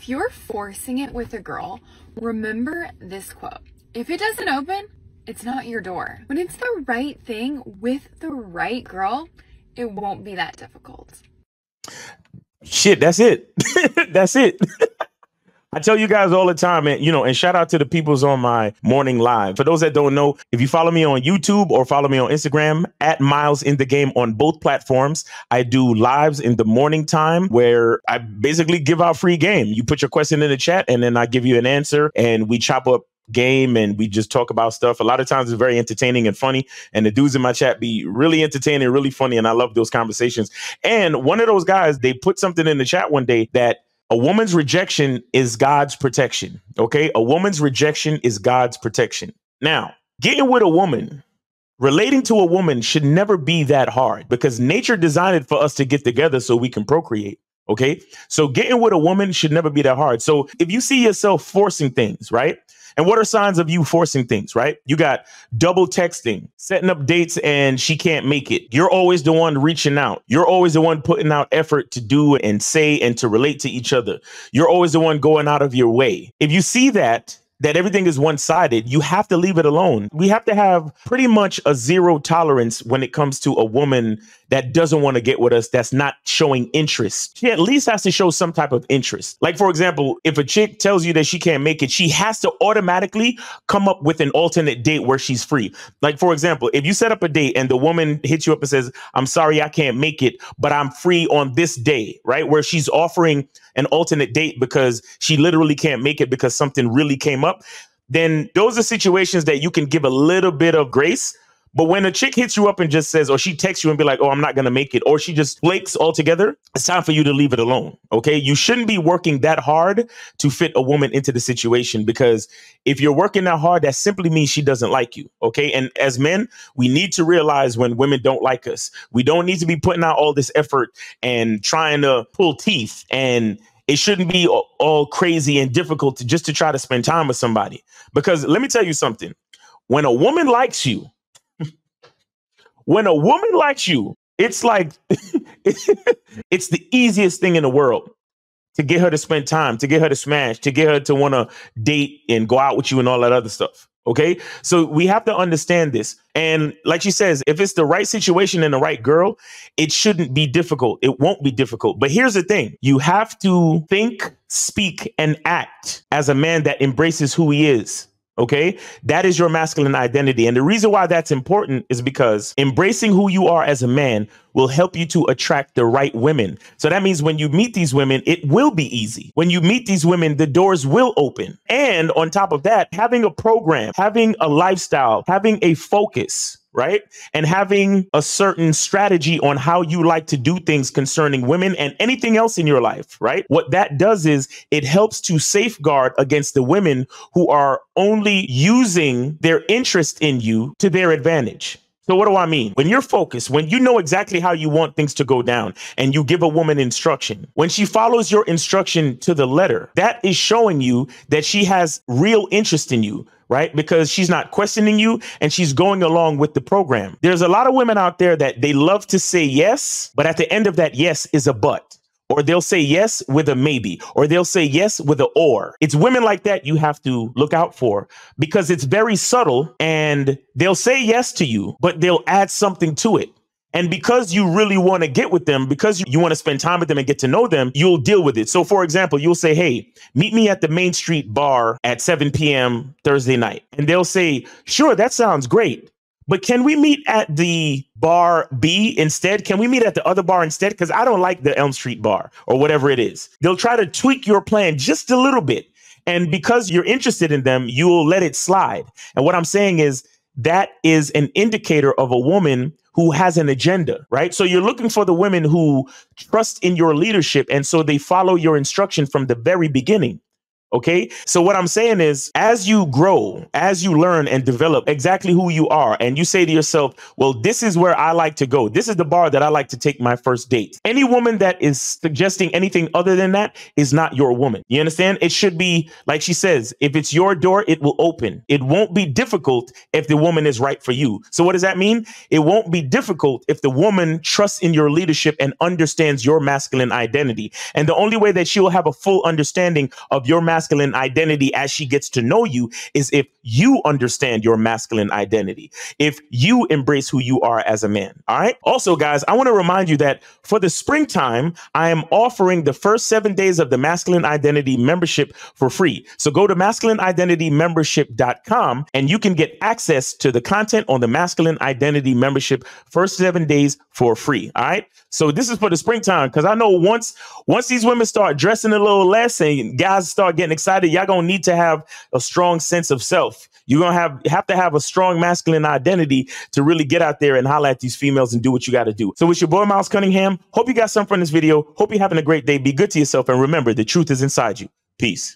If you're forcing it with a girl, remember this quote. If it doesn't open, it's not your door. When it's the right thing with the right girl, it won't be that difficult. Shit, that's it. That's it. I tell you guys all the time, and and shout out to the peoples on my morning live. For those that don't know, if you follow me on YouTube or follow me on Instagram at Miles in the Game on both platforms, I do lives in the morning time where I basically give out free game. You put your question in the chat and then I give you an answer and we chop up game and we just talk about stuff. A lot of times it's very entertaining and funny, and the dudes in my chat be really entertaining, really funny, and I love those conversations. And one of those guys, they put something in the chat one day that a woman's rejection is God's protection. Okay. A woman's rejection is God's protection. Now, getting with a woman, relating to a woman should never be that hard because nature designed it for us to get together so we can procreate. Okay. So getting with a woman should never be that hard. So if you see yourself forcing things, right? And what are signs of you forcing things, right? You got double texting, setting up dates and she can't make it. You're always the one reaching out. You're always the one putting out effort to do and say and to relate to each other. You're always the one going out of your way. If you see that everything is one-sided, you have to leave it alone. We have to have pretty much a zero tolerance when it comes to a woman that doesn't want to get with us, that's not showing interest. She at least has to show some type of interest. Like, for example, if a chick tells you that she can't make it, she has to automatically come up with an alternate date where she's free. Like, for example, if you set up a date and the woman hits you up and says, I'm sorry, I can't make it, but I'm free on this day, right? Where she's offering an alternate date because she literally can't make it because something really came up, then those are situations that you can give a little bit of grace. But when a chick hits you up and just says, or she texts you and be like, oh, I'm not going to make it, or she just flakes altogether, it's time for you to leave it alone. OK, you shouldn't be working that hard to fit a woman into the situation, because if you're working that hard, that simply means she doesn't like you. OK, and as men, we need to realize when women don't like us, we don't need to be putting out all this effort and trying to pull teeth, and it shouldn't be all crazy and difficult just to try to spend time with somebody. Because let me tell you something. When a woman likes you, it's like it's the easiest thing in the world to get her to spend time, to get her to smash, to get her to want to date and go out with you and all that other stuff. OK, so we have to understand this. And like she says, if it's the right situation and the right girl, it shouldn't be difficult. It won't be difficult. But here's the thing. You have to think, speak and act as a man that embraces who he is. OK, that is your masculine identity. And the reason why that's important is because embracing who you are as a man will help you to attract the right women. So that means when you meet these women, it will be easy. When you meet these women, the doors will open. And on top of that, having a program, having a lifestyle, having a focus, right? And having a certain strategy on how you like to do things concerning women and anything else in your life, right? What that does is it helps to safeguard against the women who are only using their interest in you to their advantage. So what do I mean? When you're focused, when you know exactly how you want things to go down and you give a woman instruction, when she follows your instruction to the letter, that is showing you that she has real interest in you, right? Because she's not questioning you and she's going along with the program. There's a lot of women out there that they love to say yes, but at the end of that yes is a but. Or they'll say yes with a maybe, or they'll say yes with a or. It's women like that you have to look out for, because it's very subtle and they'll say yes to you, but they'll add something to it. And because you really want to get with them, because you want to spend time with them and get to know them, you'll deal with it. So, for example, you'll say, hey, meet me at the Main Street bar at 7 p.m. Thursday night. And they'll say, sure, that sounds great. But can we meet at the bar B instead? Can we meet at the other bar instead? Because I don't like the Elm Street bar or whatever it is. They'll try to tweak your plan just a little bit. And because you're interested in them, you'll let it slide. And what I'm saying is that is an indicator of a woman who has an agenda, right? So you're looking for the women who trust in your leadership. And so they follow your instruction from the very beginning. Okay. So what I'm saying is, as you grow, as you learn and develop exactly who you are, and you say to yourself, well, this is where I like to go. This is the bar that I like to take my first date. Any woman that is suggesting anything other than that is not your woman. You understand? It should be, like she says, if it's your door, it will open. It won't be difficult if the woman is right for you. So what does that mean? It won't be difficult if the woman trusts in your leadership and understands your masculine identity. And the only way that she will have a full understanding of your masculine identity as she gets to know you is if you understand your masculine identity, if you embrace who you are as a man. All right. Also, guys, I want to remind you that for the springtime, I am offering the first 7 days of the Masculine Identity membership for free. So go to masculineidentitymembership.com and you can get access to the content on the Masculine Identity membership first 7 days for free. All right. So this is for the springtime, because I know once these women start dressing a little less and guys start getting excited, y'all gonna need to have a strong sense of self. You're gonna have to have a strong masculine identity to really get out there and holler at these females and do what you got to do. So it's your boy My Cunningham. Hope you got something from this video. Hope you're having a great day. Be good to yourself, and remember, the truth is inside you. Peace.